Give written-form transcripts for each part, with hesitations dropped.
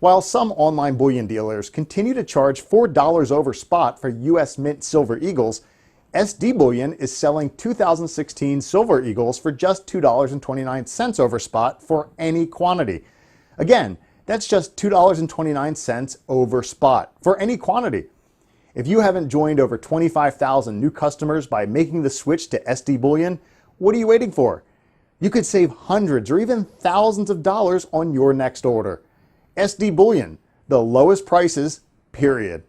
While some online bullion dealers continue to charge $4 over spot for U.S. Mint Silver Eagles, SD Bullion is selling 2016 Silver Eagles for just $2.29 over spot for any quantity. Again, that's just $2.29 over spot for any quantity. If you haven't joined over 25,000 new customers by making the switch to SD Bullion, what are you waiting for? You could save hundreds or even thousands of dollars on your next order. SD Bullion, the lowest prices, period.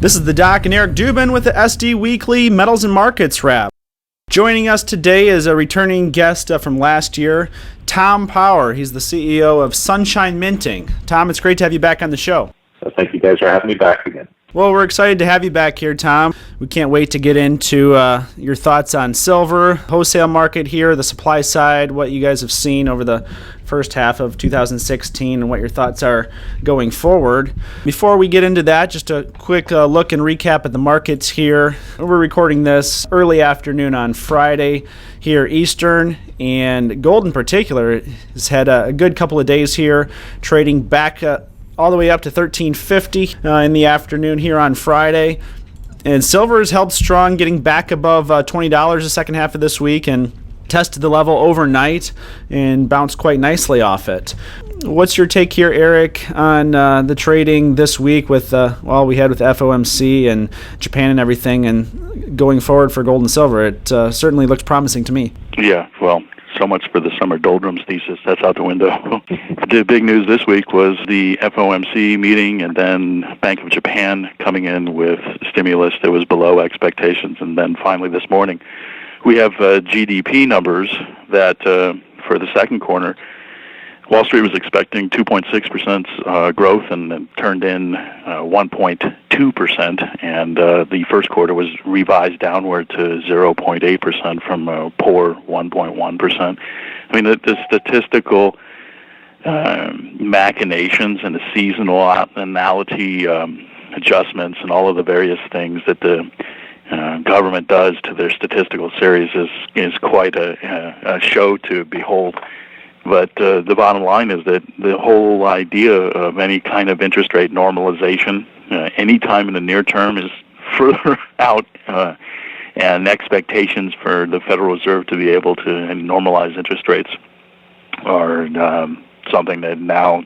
This is the Doc and Eric Dubin with the SD Weekly Metals and Markets Wrap. Joining us today is a returning guest from last year, Tom Power. He's the CEO of Sunshine Minting. Tom, it's great to have you back on the show. Thank you guys for having me back again. Well, we're excited to have you back here, Tom. We can't wait to get into your thoughts on silver, wholesale market here, the supply side, what you guys have seen over the first half of 2016, and what your thoughts are going forward. Before we get into that, just a quick look and recap at the markets here. We're recording this early afternoon on Friday here Eastern, and gold in particular has had a good couple of days here, trading back all the way up to $13.50 in the afternoon here on Friday. And silver has held strong, getting back above $20 the second half of this week and tested the level overnight and bounced quite nicely off it. What's your take here, Eric, on the trading this week with, we had with FOMC and Japan and everything, and going forward for gold and silver? It certainly looks promising to me. Yeah, well, so much for the summer doldrums thesis. That's out the window. The big news this week was the FOMC meeting, and then Bank of Japan coming in with stimulus that was below expectations. And then finally this morning, we have GDP numbers that for the second quarter, Wall Street was expecting 2.6% growth, and then turned in 1.2%, and the first quarter was revised downward to 0.8% from a poor 1.1%. I mean, the statistical machinations and the seasonality adjustments and all of the various things that the government does to their statistical series is quite a show to behold. But the bottom line is that the whole idea of any kind of interest rate normalization, any time in the near term, is further out, and expectations for the Federal Reserve to be able to normalize interest rates are something that now,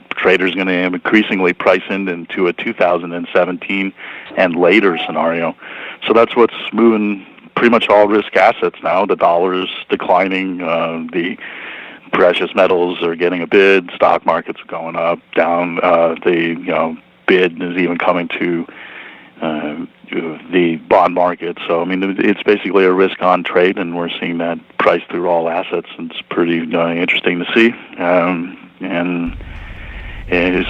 traders are going to increasingly price into a 2017 and later scenario. So that's what's moving pretty much all risk assets now. The dollar is declining, the precious metals are getting a bid, stock markets are going up, down, the bid is even coming to the bond market. So, I mean, it's basically a risk-on trade, and we're seeing that price through all assets, and it's pretty interesting to see. And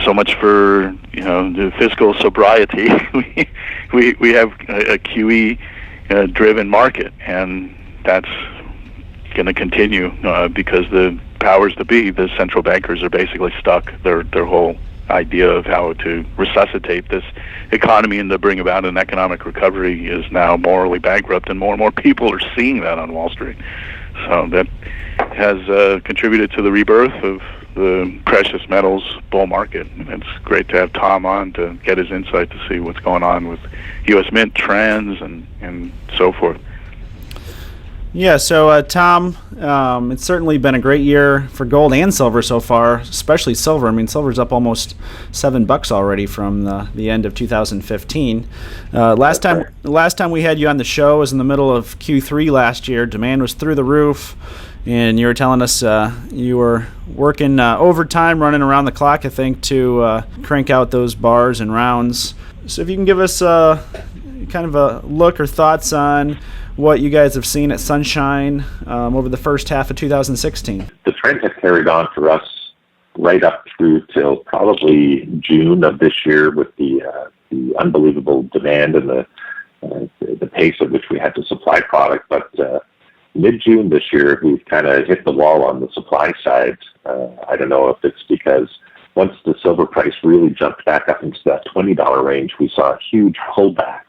so much for, the fiscal sobriety. we have a QE-driven market, and that's going to continue because the powers that be, the central bankers, are basically stuck. Their whole idea of how to resuscitate this economy and to bring about an economic recovery is now morally bankrupt, and more people are seeing that on Wall Street. So that has contributed to the rebirth of the precious metals bull market. And it's great to have Tom on to get his insight to see what's going on with U.S. Mint trends and so forth. Yeah, so Tom, it's certainly been a great year for gold and silver so far, especially silver. I mean, silver's up almost $7 already from the end of 2015. Last time we had you on the show was in the middle of Q3 last year. Demand was through the roof, and you were telling us you were working overtime, running around the clock, I think, to crank out those bars and rounds. So if you can give us kind of a look or thoughts on what you guys have seen at Sunshine over the first half of 2016. The trend has carried on for us right up through till probably June of this year, with the unbelievable demand and the pace at which we had to supply product. But mid-June this year, we've kind of hit the wall on the supply side. I don't know if it's because once the silver price really jumped back up into that $20 range, we saw a huge pullback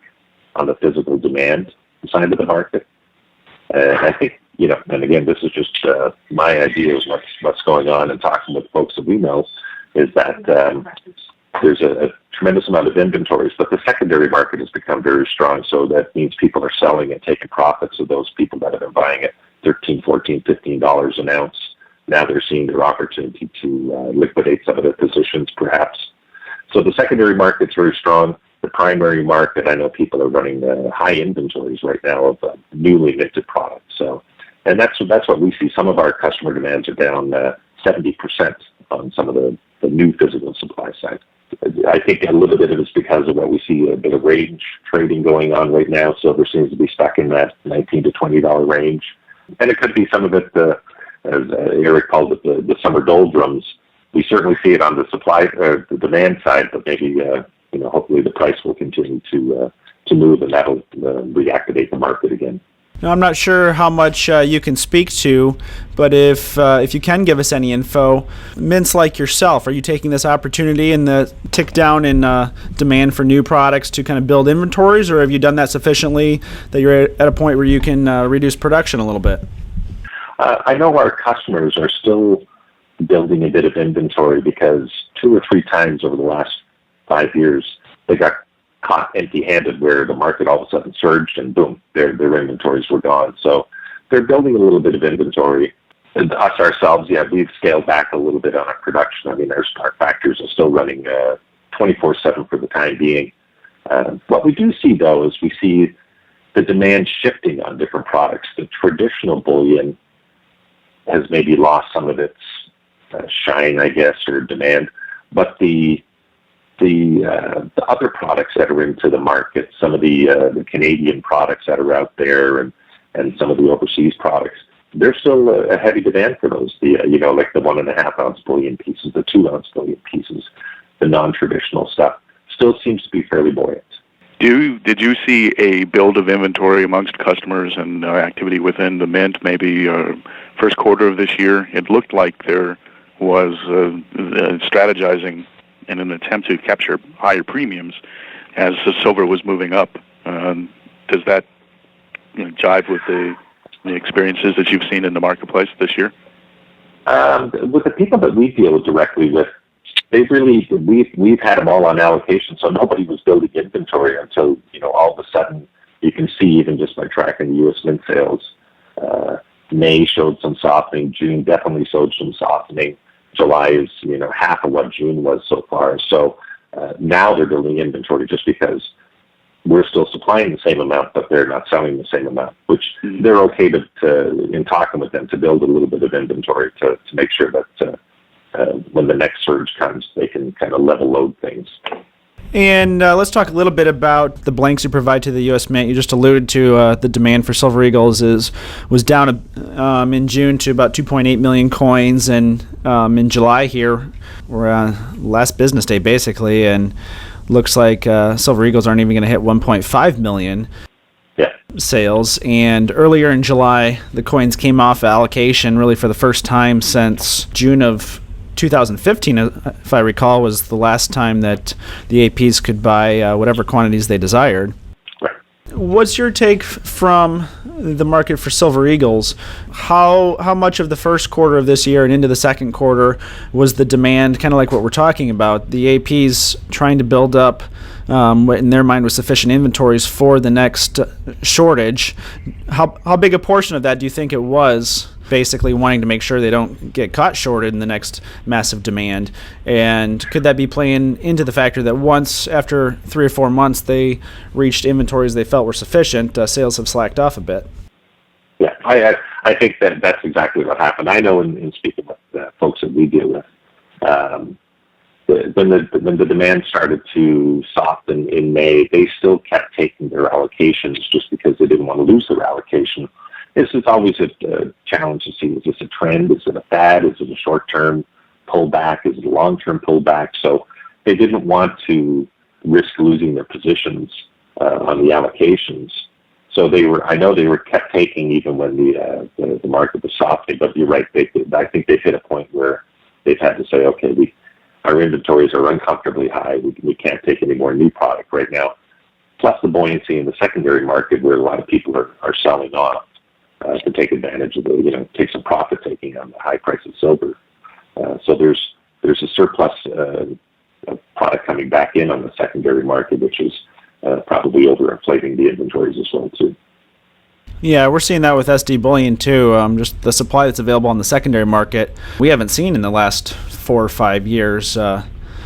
on the physical demand. side of the market. And I think, and again, this is just my idea of what's going on, and talking with folks that we know, is that there's a tremendous amount of inventories, but the secondary market has become very strong. So that means people are selling and taking profits of those people that have been buying at $13, $14, $15 an ounce. Now they're seeing their opportunity to liquidate some of their positions, perhaps. So the secondary market's very strong. The primary market, I know people are running high inventories right now of newly minted products. So, and that's what we see. Some of our customer demands are down 70% on some of the new physical supply side. I think a little bit of it's because of what we see, a bit of range trading going on right now. Silver seems to be stuck in that $19 to $20 range. And it could be some of it, as Eric called it, the summer doldrums. We certainly see it on the supply, the demand side, but maybe, hopefully the price will continue to move, and that'll reactivate the market again. Now, I'm not sure how much you can speak to, but if you can give us any info, mints like yourself, are you taking this opportunity and the tick down in demand for new products to kind of build inventories, or have you done that sufficiently that you're at a point where you can reduce production a little bit? I know our customers are still building a bit of inventory, because 2 or 3 times over the last 5 years, they got caught empty-handed, where the market all of a sudden surged and boom, their inventories were gone. So they're building a little bit of inventory. And us ourselves, we've scaled back a little bit on our production. I mean, our factories are still running 24/7 for the time being. What we do see, though, is we see the demand shifting on different products. The traditional bullion has maybe lost some of its shine, I guess, or demand, but the other products that are into the market, some of the Canadian products that are out there, and some of the overseas products, there's still a heavy demand for those. Like the 1.5 ounce bullion pieces, the 2 ounce bullion pieces, the non-traditional stuff still seems to be fairly buoyant. Did you see a build of inventory amongst customers and activity within the mint, maybe first quarter of this year? It looked like there was strategizing in an attempt to capture higher premiums as the silver was moving up. Does that jive with the experiences that you've seen in the marketplace this year? With the people that we deal directly with, we've had them all on allocation, so nobody was building inventory until, all of a sudden, you can see, even just by tracking the U.S. mint sales, May showed some softening, June definitely showed some softening, July is, half of what June was so far. So now they're building inventory just because we're still supplying the same amount, but they're not selling the same amount, which they're okay to in talking with them, to build a little bit of inventory to make sure that when the next surge comes, they can kind of level load things. And let's talk a little bit about the blanks you provide to the U.S. Mint. You just alluded to the demand for Silver Eagles was down in June to about 2.8 million coins, and in July here, we're last business day basically, and looks like Silver Eagles aren't even going to hit 1.5 million sales. And earlier in July, the coins came off allocation really for the first time since June of 2015, if I recall, was the last time that the APs could buy whatever quantities they desired. Right. What's your take from the market for Silver Eagles? How much of the first quarter of this year and into the second quarter was the demand, kind of like what we're talking about, the APs trying to build up what in their mind was sufficient inventories for the next shortage? How big a portion of that do you think it was basically wanting to make sure they don't get caught shorted in the next massive demand? And could that be playing into the factor that once, after 3 or 4 months, they reached inventories they felt were sufficient, sales have slacked off a bit? Yeah, I think that's exactly what happened. I know in speaking with folks that we deal with, when the demand started to soften in May, they still kept taking their allocations just because they didn't want to lose their allocation. This is always a challenge to see, is this a trend? Is it a fad? Is it a short-term pullback? Is it a long-term pullback? So they didn't want to risk losing their positions on the allocations. So I know they were kept taking even when the market was softening, but you're right, I think they've hit a point where they've had to say, okay, our inventories are uncomfortably high. We can't take any more new product right now. plus the buoyancy in the secondary market where a lot of people are selling off to take advantage of take some profit taking on the high price of silver. So there's a surplus of product coming back in on the secondary market, which is probably overinflating the inventories as well too. Yeah, we're seeing that with SD Bullion too. Just the supply that's available on the secondary market, we haven't seen in the last 4 or 5 years.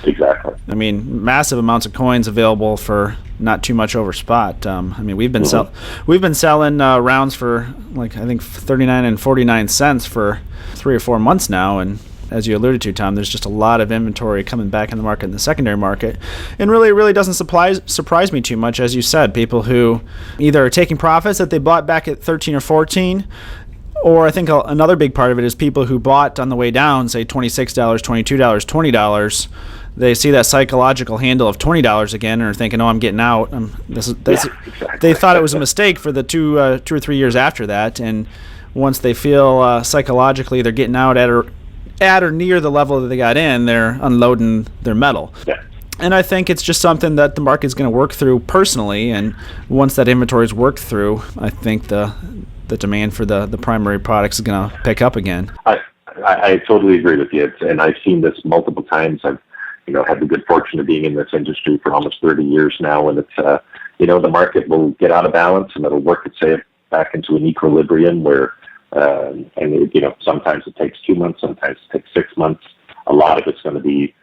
Exactly. I mean, massive amounts of coins available for not too much over spot. I mean, we've been selling rounds for I think 39 and 49 cents for 3 or 4 months now, and as you alluded to, Tom, there's just a lot of inventory coming back in the market, in the secondary market. And really, it really doesn't surprise me too much. As you said, people who either are taking profits that they bought back at 13 or 14, or I think another big part of it is people who bought on the way down, say $26, $22, $20. They see that psychological handle of $20 again and are thinking, oh, I'm getting out. Exactly. They thought it was a mistake for the 2 or 3 years after that. And once they feel psychologically they're getting out at or near the level that they got in, they're unloading their metal. Yeah. And I think it's just something that the market's going to work through personally. And once that inventory is worked through, I think the demand for the primary products is going to pick up again. I totally agree with you. And I've seen this multiple times. I've had the good fortune of being in this industry for almost 30 years now, and it's the market will get out of balance and it'll work itself back into an equilibrium where sometimes it takes 2 months, sometimes it takes 6 months. A lot of it's going to be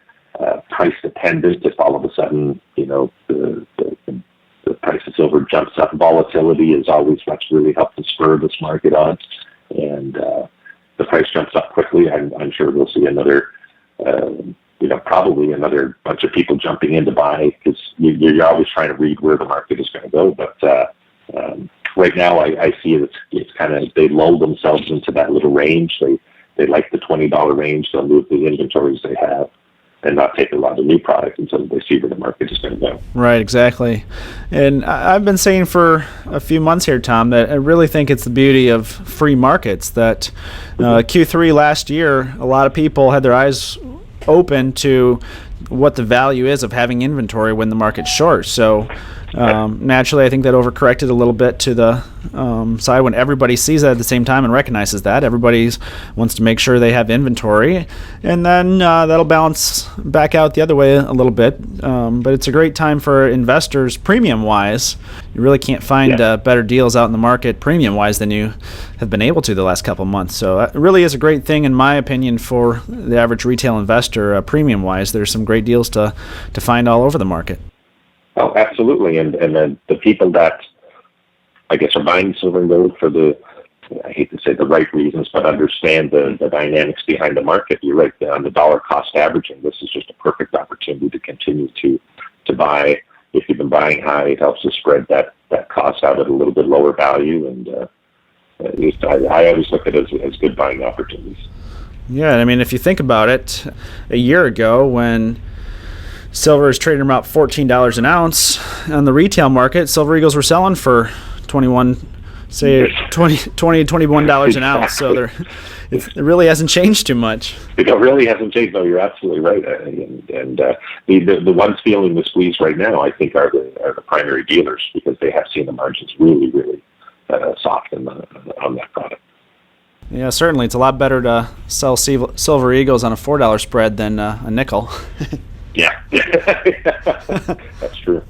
price dependent. If all of a sudden the price of silver jumps up, volatility is always what's really helped to spur this market on, and the price jumps up quickly. I'm sure we'll see another probably another bunch of people jumping in to buy, because you're always trying to read where the market is going to go. But right now, I see it's kind of, they lull themselves into that little range. They like the $20 range. They'll move the inventories they have and not take a lot of new product until they see where the market is going to go. Right, exactly. And I've been saying for a few months here, Tom, that I really think it's the beauty of free markets, that Q3 last year, a lot of people had their eyes open to what the value is of having inventory when the market's short. So naturally, I think that overcorrected a little bit to the side when everybody sees that at the same time and recognizes that. Everybody wants to make sure they have inventory, and then that'll balance back out the other way a little bit. But it's a great time for investors premium-wise. You really can't find better deals out in the market premium-wise than you have been able to the last couple of months. So it really is a great thing, in my opinion, for the average retail investor premium-wise. There's some great deals to find all over the market. Oh, absolutely. And then the people that, I guess, are buying silver and gold for I hate to say the right reasons, but understand the dynamics behind the market. You're right, on the dollar cost averaging, this is just a perfect opportunity to continue to buy. If you've been buying high, it helps to spread that cost out at a little bit lower value. And I always look at it as good buying opportunities. Yeah, I mean, if you think about it, a year ago when silver is trading about $14 an ounce on the retail market, Silver Eagles were selling for $21 an ounce. So it really hasn't changed too much. It really hasn't changed. No, you're absolutely right. And the ones feeling the squeeze right now, I think, are the primary dealers, because they have seen the margins really, really soften on that product. Yeah, certainly. It's a lot better to sell Silver Eagles on a $4 spread than a nickel. Yeah, that's true.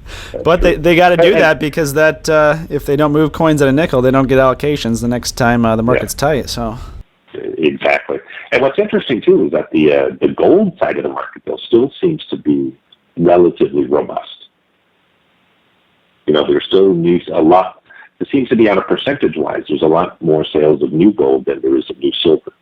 But they got to do that, because that if they don't move coins at a nickel, they don't get allocations the next time the market's tight. So exactly. And what's interesting too is that the gold side of the market, though, still seems to be relatively robust. There's still a lot. It seems to be, on a percentage-wise, there's a lot more sales of new gold than there is of new silver,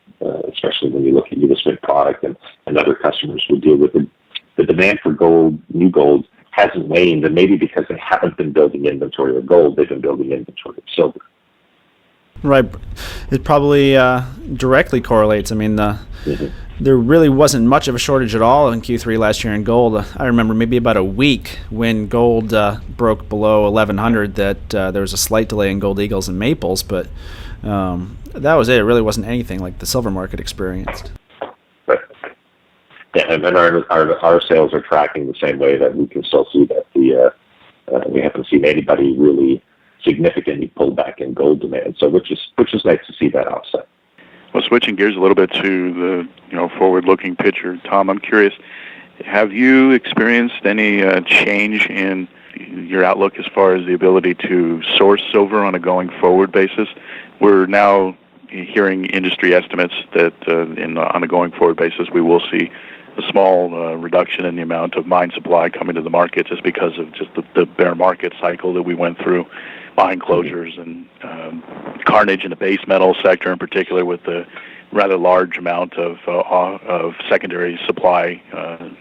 especially when you look at U.S. Mint product and other customers who deal with it. The demand for gold, new gold, hasn't waned, and maybe because they haven't been building inventory of gold, they've been building inventory of silver. Right. It probably directly correlates. I mean, there really wasn't much of a shortage at all in Q3 last year in gold. I remember maybe about a week when gold broke below 1,100 that there was a slight delay in gold eagles and maples, but that was it. It really wasn't anything like the silver market experienced. Right. Yeah, and our sales are tracking the same way, that we can still see that We haven't seen anybody really significantly pull back in gold demand. So which is nice to see that offset. Well, switching gears a little bit to the forward-looking picture, Tom, I'm curious, have you experienced any change in your outlook as far as the ability to source silver on a going-forward basis? We're now hearing industry estimates that on a going-forward basis we will see a small reduction in the amount of mine supply coming to the market just because of just the bear market cycle that we went through, mine closures and carnage in the base metal sector in particular, with the rather large amount of secondary supply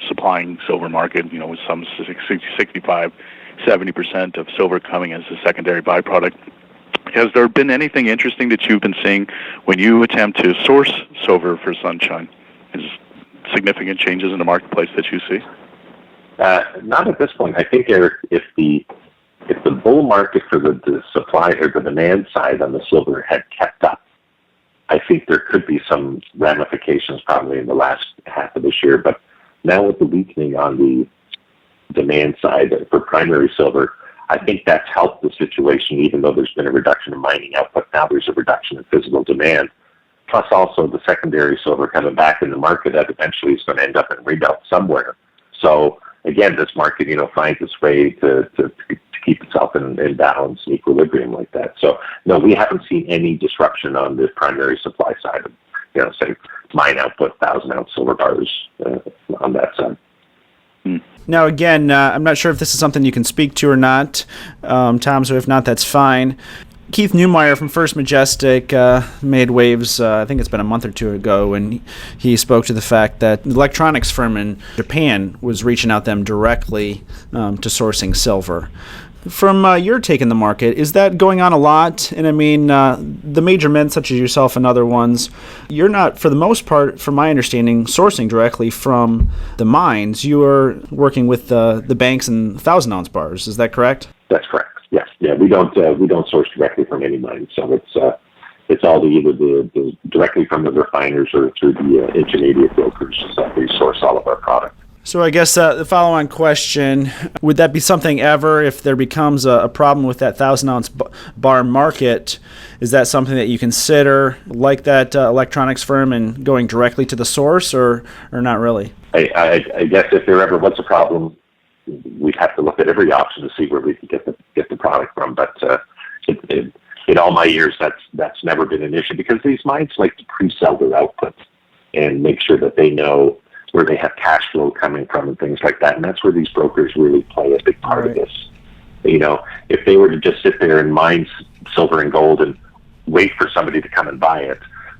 supplying silver market, with some 65-70% of silver coming as a secondary byproduct. Has there been anything interesting that you've been seeing when you attempt to source silver for Sunshine? Is significant changes in the marketplace that you see? Not at this point. I think if the bull market for the supply or the demand side on the silver had kept up, I think there could be some ramifications probably in the last half of this year. But now with the weakening on the demand side for primary silver, I think that's helped the situation, even though there's been a reduction in mining output. Now there's a reduction in physical demand. Plus also the secondary silver coming back in the market that eventually is going to end up in remelt somewhere. So again, this market, finds its way to keep itself in balance and equilibrium like that. So no, we haven't seen any disruption on the primary supply side of, say, mine output, 1,000-ounce silver bars on that side. Now, again, I'm not sure if this is something you can speak to or not, Tom, so if not, that's fine. Keith Neumeyer from First Majestic made waves, I think it's been a month or two ago, and he spoke to the fact that the electronics firm in Japan was reaching out them directly to sourcing silver. From your take in the market, is that going on a lot? And I mean, the major mints such as yourself and other ones, you're not, for the most part, from my understanding, sourcing directly from the mines. You are working with the banks and 1,000-ounce bars. Is that correct? That's correct. Yes. Yeah. We don't source directly from any mine. So it's all either the directly from the refiners or through the intermediate brokers that we source all of our product. So I guess the follow-on question, would that be something ever, if there becomes a problem with that 1,000-ounce bar market, is that something that you consider, like that electronics firm, and going directly to the source, or not really? I guess if there ever was a problem, we'd have to look at every option to see where we can get the product from. But in all my years, that's never been an issue, because these mines like to pre-sell their output and make sure that they know where they have cash flow coming from and things like that. And that's where these brokers really play a big part of this. If they were to just sit there and mine silver and gold and wait for somebody to come and buy it,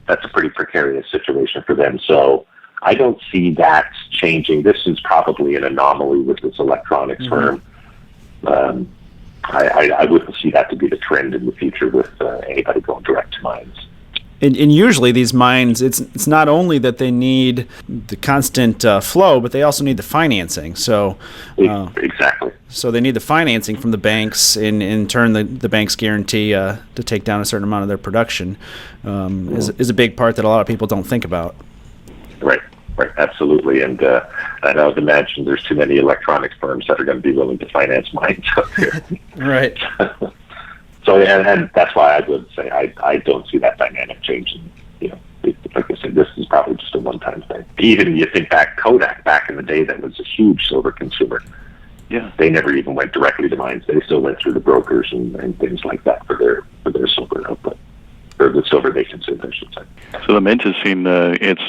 that's a pretty precarious situation for them. So I don't see that changing. This is probably an anomaly with this electronics firm. I wouldn't see that to be the trend in the future with anybody going direct to mines. And usually these mines, it's not only that they need the constant flow, but they also need the financing. So exactly. So they need the financing from the banks, and in turn the banks guarantee to take down a certain amount of their production is a big part that a lot of people don't think about. Right, absolutely. And I would imagine there's too many electronics firms that are going to be willing to finance mines up here. Right. So, and that's why I would say I don't see that dynamic changing. Like I said, this is probably just a one-time thing. Even you think back, Kodak back in the day, that was a huge silver consumer. Yeah, they never even went directly to mines. They still went through the brokers and things like that for their silver output, or the silver they consumed, I should say. So the mint has seen its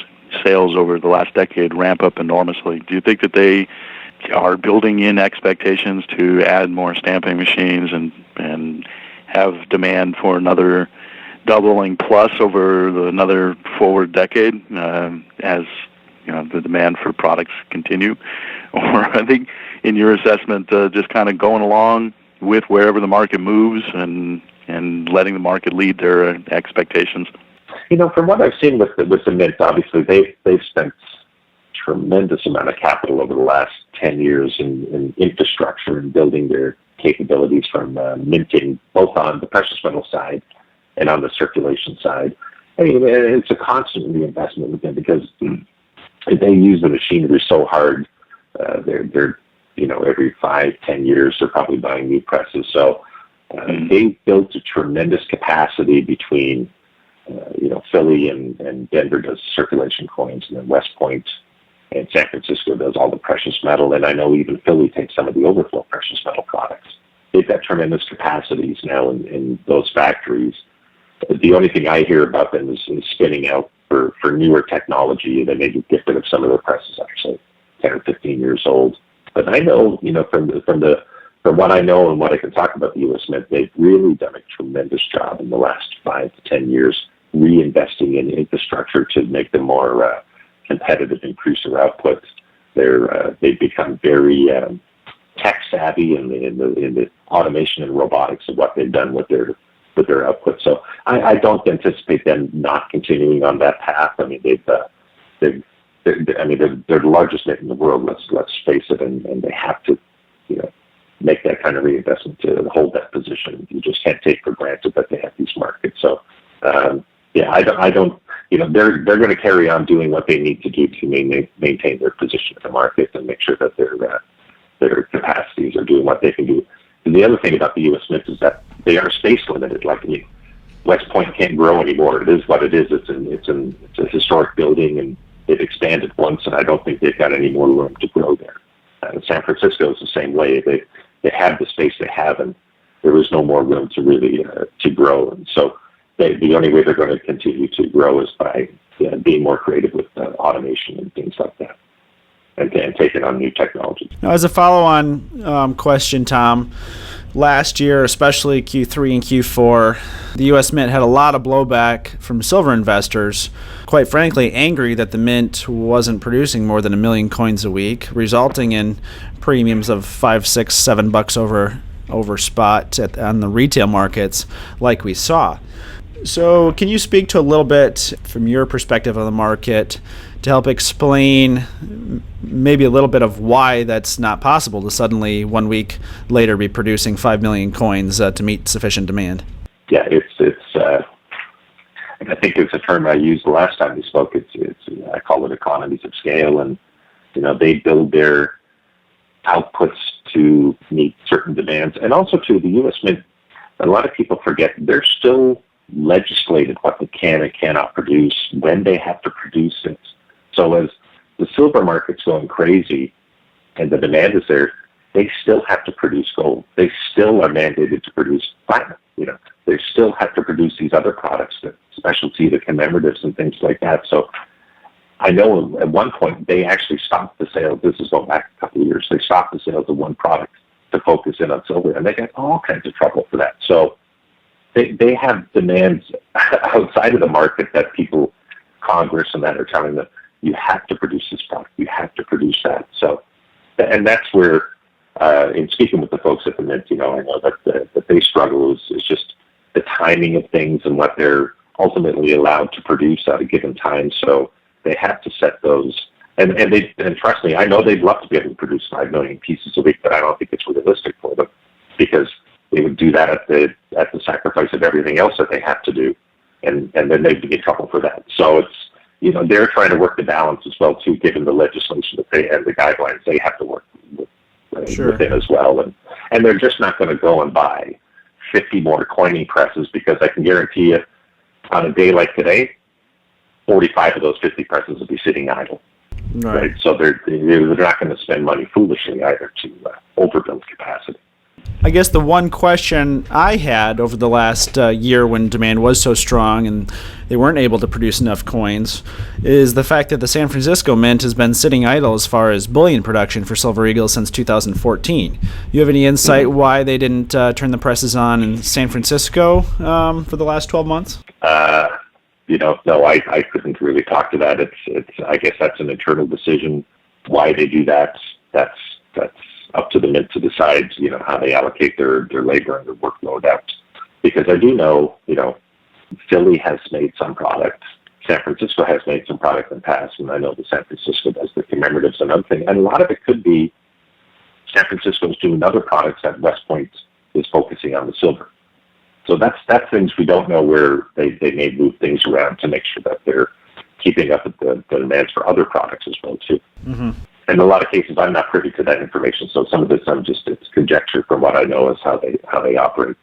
sales over the last decade ramp up enormously. Do you think that they are building in expectations to add more stamping machines and have demand for another doubling plus over another forward decade as the demand for products continue? Or I think in your assessment, just kind of going along with wherever the market moves and letting the market lead their expectations? From what I've seen with the mint, obviously they've spent tremendous amount of capital over the last 10 years in infrastructure and building their capabilities from minting, both on the precious metal side and on the circulation side. I mean, it's a constant reinvestment with them, because they use the machinery so hard. They're every 5-10 years, they're probably buying new presses. So they built a tremendous capacity between, Philly and Denver does circulation coins, and then West Point and San Francisco does all the precious metal. And I know even Philly takes some of the overflow precious metal products. They've got tremendous capacities now in those factories. The only thing I hear about them is spinning out for newer technology, and they may get rid of some of their presses after, say, 10 or 15 years old. But I know, from what I know and what I can talk about the U.S. Mint, they've really done a tremendous job in the last 5 to 10 years reinvesting in infrastructure to make them more competitive, increase their output. They've become very tech savvy in the automation and robotics of what they've done with their output. So I don't anticipate them not continuing on that path. I mean, they're the largest mint in the world. Let's face it, and they have to, make that kind of reinvestment to hold that position. You just can't take for granted that they have these markets. So, I don't. They're going to carry on doing what they need to do to maintain their position in the market and make sure that their capacities are doing what they can do. And the other thing about the U.S. Mint is that they are space limited. Like, West Point can't grow anymore. It is what it is. It's a historic building, and they've expanded once, and I don't think they've got any more room to grow there. San Francisco is the same way. They have the space they have, and there is no more room to really to grow. And so the only way they're going to continue to grow is by being more creative with automation and things like that, and taking on new technologies. Now, as a follow-on question, Tom, last year, especially Q3 and Q4, the U.S. Mint had a lot of blowback from silver investors, quite frankly angry that the Mint wasn't producing more than 1 million coins a week, resulting in premiums of $5, $6, $7 over spot on the retail markets like we saw. So can you speak to a little bit from your perspective of the market to help explain maybe a little bit of why that's not possible to suddenly 1 week later be producing 5 million coins to meet sufficient demand? Yeah, and I think it's a term I used the last time we spoke. I call it economies of scale, and they build their outputs to meet certain demands, and also to the U.S. Mint. A lot of people forget they're still legislated what they can and cannot produce, when they have to produce it. So as the silver market's going crazy and the demand is there, they still have to produce gold. They still are mandated to produce platinum. They still have to produce these other products, the specialty, the commemoratives, and things like that. So I know at one point they actually stopped the sale. This is going back a couple of years. They stopped the sales of one product to focus in on silver, and they got all kinds of trouble for that. So they have demands outside of the market that people, Congress and that, are telling them, you have to produce this product, you have to produce that. So, and that's where, in speaking with the folks at the Mint, I know that they struggle is just the timing of things and what they're ultimately allowed to produce at a given time. So they have to set those. And trust me, I know they'd love to be able to produce 5 million pieces a week, but I don't think it's realistic for them, because they would do that at the sacrifice of everything else that they have to do, and then they'd be in trouble for that. So it's, they're trying to work the balance as well too, given the legislation that they and the guidelines they have to work within as well, and they're just not going to go and buy 50 more coining presses, because I can guarantee you, on a day like today, 45 of those 50 presses will be sitting idle. Right. So they're not going to spend money foolishly either to overbuild capacity. I guess the one question I had over the last year, when demand was so strong and they weren't able to produce enough coins, is the fact that the San Francisco Mint has been sitting idle as far as bullion production for Silver Eagle since 2014. You have any insight why they didn't turn the presses on in San Francisco for the last 12 months? No, I couldn't really talk to that. It's I guess that's an internal decision. Why they do that, that's up to the Mint to decide, how they allocate their labor and their workload out. Because I do know, Philly has made some product. San Francisco has made some product in the past, and I know that San Francisco does the commemoratives and other things. And a lot of it could be San Francisco's doing other products that West Point is focusing on the silver. So that's things we don't know, where they may move things around to make sure that they're keeping up with the demands for other products as well too. Mm-hmm. in a lot of cases, I'm not privy to that information. So some of this, it's conjecture from what I know is how they operate,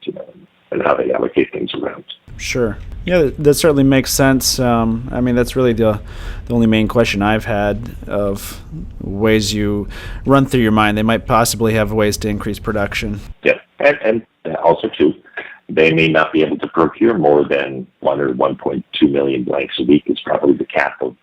and how they allocate things around. Sure. Yeah, that certainly makes sense. I mean, that's really the only main question I've had of ways you run through your mind. They might possibly have ways to increase production. Yeah, and also too, they may not be able to procure more than 1 or 1.2 million blanks a week. Is probably the cap of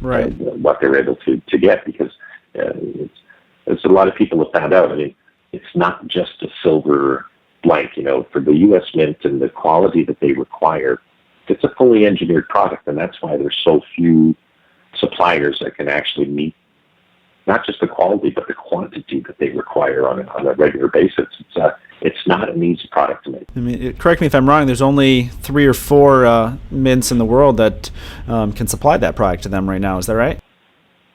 right. What they're able to get, because it's a lot of people have found out. I mean, it's not just a silver blank, for the U.S. Mint and the quality that they require, it's a fully engineered product, and that's why there's so few suppliers that can actually meet not just the quality, but the quantity that they require on a regular basis. It's not an easy product to make. I mean, correct me if I'm wrong, there's only 3 or 4 mints in the world that can supply that product to them right now. Is that right?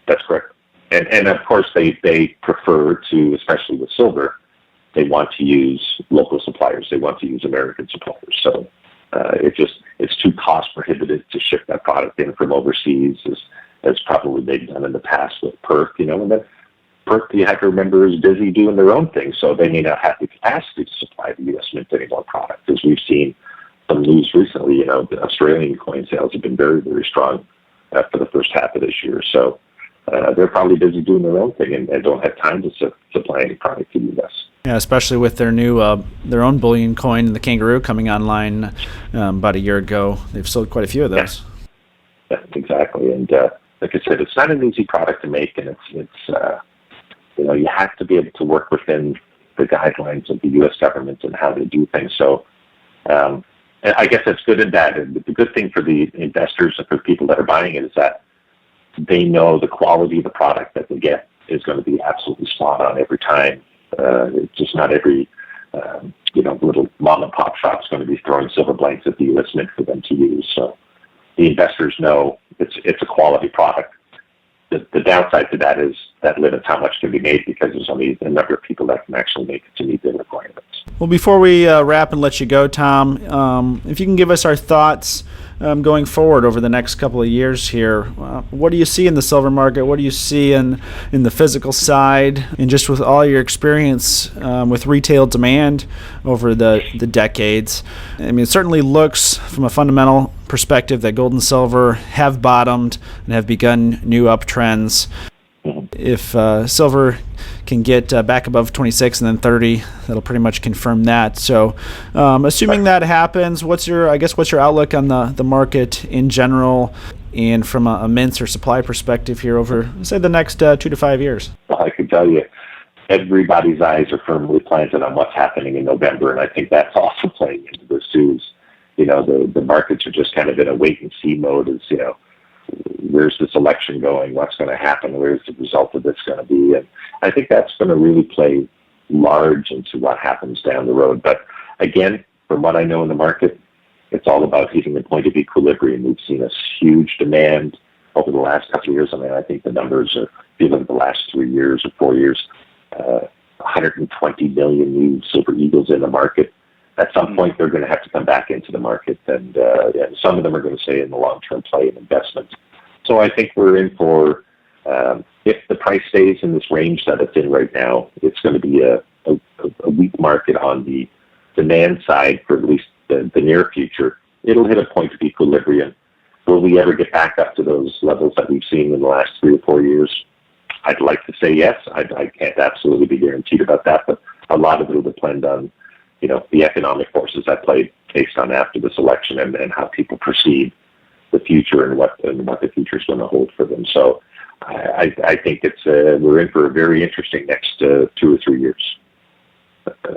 That's correct. And of course, they prefer to, especially with silver, they want to use local suppliers. They want to use American suppliers. So it's too cost prohibitive to ship that product in from overseas, as probably they've done in the past with Perth, and then Perth, you have to remember, is busy doing their own thing, so they may not have the capacity to supply the U.S. Mint any more product. As we've seen some news recently, the Australian coin sales have been very, very strong for the first half of this year. So they're probably busy doing their own thing and don't have time to supply any product to the U.S. Yeah, especially with their new their own bullion coin, the Kangaroo, coming online about a year ago. They've sold quite a few of those. Yeah, exactly. And like I said, it's not an easy product to make, and it's you have to be able to work within the guidelines of the U.S. government and how they do things. So I guess that's good and bad. And the good thing for the investors and for people that are buying it is that they know the quality of the product that they get is going to be absolutely spot on every time. It's just not every little mom and pop shop is going to be throwing silver blanks at the U.S. Mint for them to use. So the investors know it's a quality product. The downside to that is that limits how much can be made, because there's only a number of people that can actually make it to meet their requirements. Well, before we wrap and let you go, Tom, if you can give us our thoughts going forward over the next couple of years here, what do you see in the silver market? What do you see in the physical side? And just with all your experience with retail demand over the decades, I mean, it certainly looks from a fundamental perspective that gold and silver have bottomed and have begun new uptrends. If silver can get back above 26 and then 30, that'll pretty much confirm that. So assuming that happens, what's your outlook on the market in general, and from a mints or supply perspective here over, say, the next 2 to 5 years? Well, I can tell you, everybody's eyes are firmly planted on what's happening in November, and I think that's also playing into this too. The markets are just kind of in a wait and see mode. Where's this election going? What's going to happen? Where's the result of this going to be? And I think that's going to really play large into what happens down the road. But again, from what I know in the market, it's all about hitting the point of equilibrium. We've seen a huge demand over the last couple of years. I mean, I think the numbers are, if you look at the last 3 years or 4 years, 120 million new Silver Eagles in the market. At some point, they're going to have to come back into the market, and some of them are going to stay in the long-term play and investment. So I think we're in for, if the price stays in this range that it's in right now, it's going to be a weak market on the demand side for at least the near future. It'll hit a point of equilibrium. Will we ever get back up to those levels that we've seen in the last 3 or 4 years? I'd like to say yes. I can't absolutely be guaranteed about that, but a lot of it will depend on the economic forces that play based on after this election and how people perceive the future and what the future is going to hold for them. So I think we're in for a very interesting next 2 or 3 years,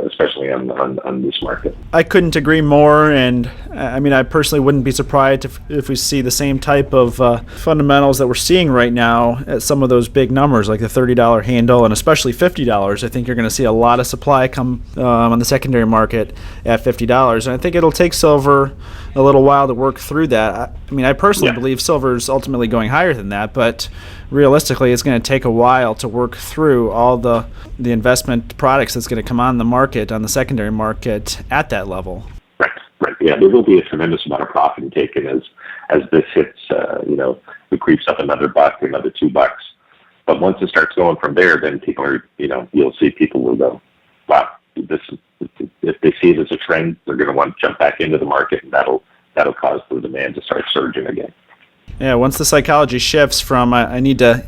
especially on this market. I couldn't agree more, and I mean, I personally wouldn't be surprised if we see the same type of fundamentals that we're seeing right now at some of those big numbers, like the $30 handle and especially $50. I think you're going to see a lot of supply come on the secondary market at $50, and I think it'll take silver a little while to work through that. I mean, I personally believe silver is ultimately going higher than that, but realistically, it's going to take a while to work through all the investment products that's going to come on the market, on the secondary market at that level. Right. Yeah, there will be a tremendous amount of profit taken as this hits, it creeps up another $1, another $2. But once it starts going from there, then people are, you'll see people will go, wow, this is, if they see it as a trend, they're going to want to jump back into the market, and that'll cause the demand to start surging again. Yeah, once the psychology shifts from I need to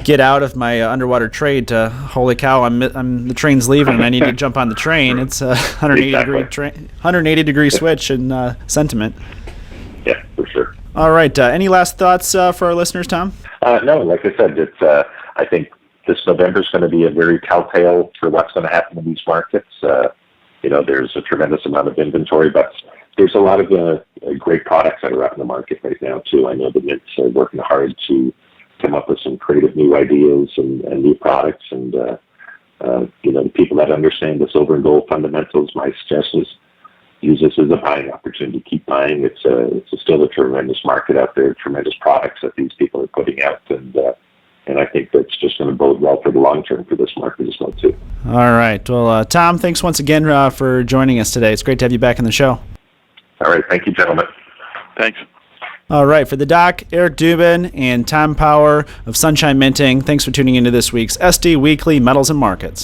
get out of my underwater trade to holy cow, the train's leaving and I need to jump on the train. It's a 180 degree switch in sentiment. Yeah, for sure. All right. Any last thoughts for our listeners, Tom? No, like I said, it's I think this November is going to be a very telltale for what's going to happen in these markets. There's a tremendous amount of inventory, but there's a lot of great products that are out in the market right now too. I know the mints are working hard to come up with some creative new ideas and new products. And, the people that understand the silver and gold fundamentals, my suggestion is use this as a buying opportunity. Keep buying. It's still a tremendous market out there, tremendous products that these people are putting out. And I think that's just going to bode well for the long term for this market as well too. All right. Well, Tom, thanks once again for joining us today. It's great to have you back in the show. All right. Thank you, gentlemen. Thanks. All right, for the doc, Eric Dubin and Tom Power of Sunshine Minting, thanks for tuning into this week's SD Weekly Metals and Markets.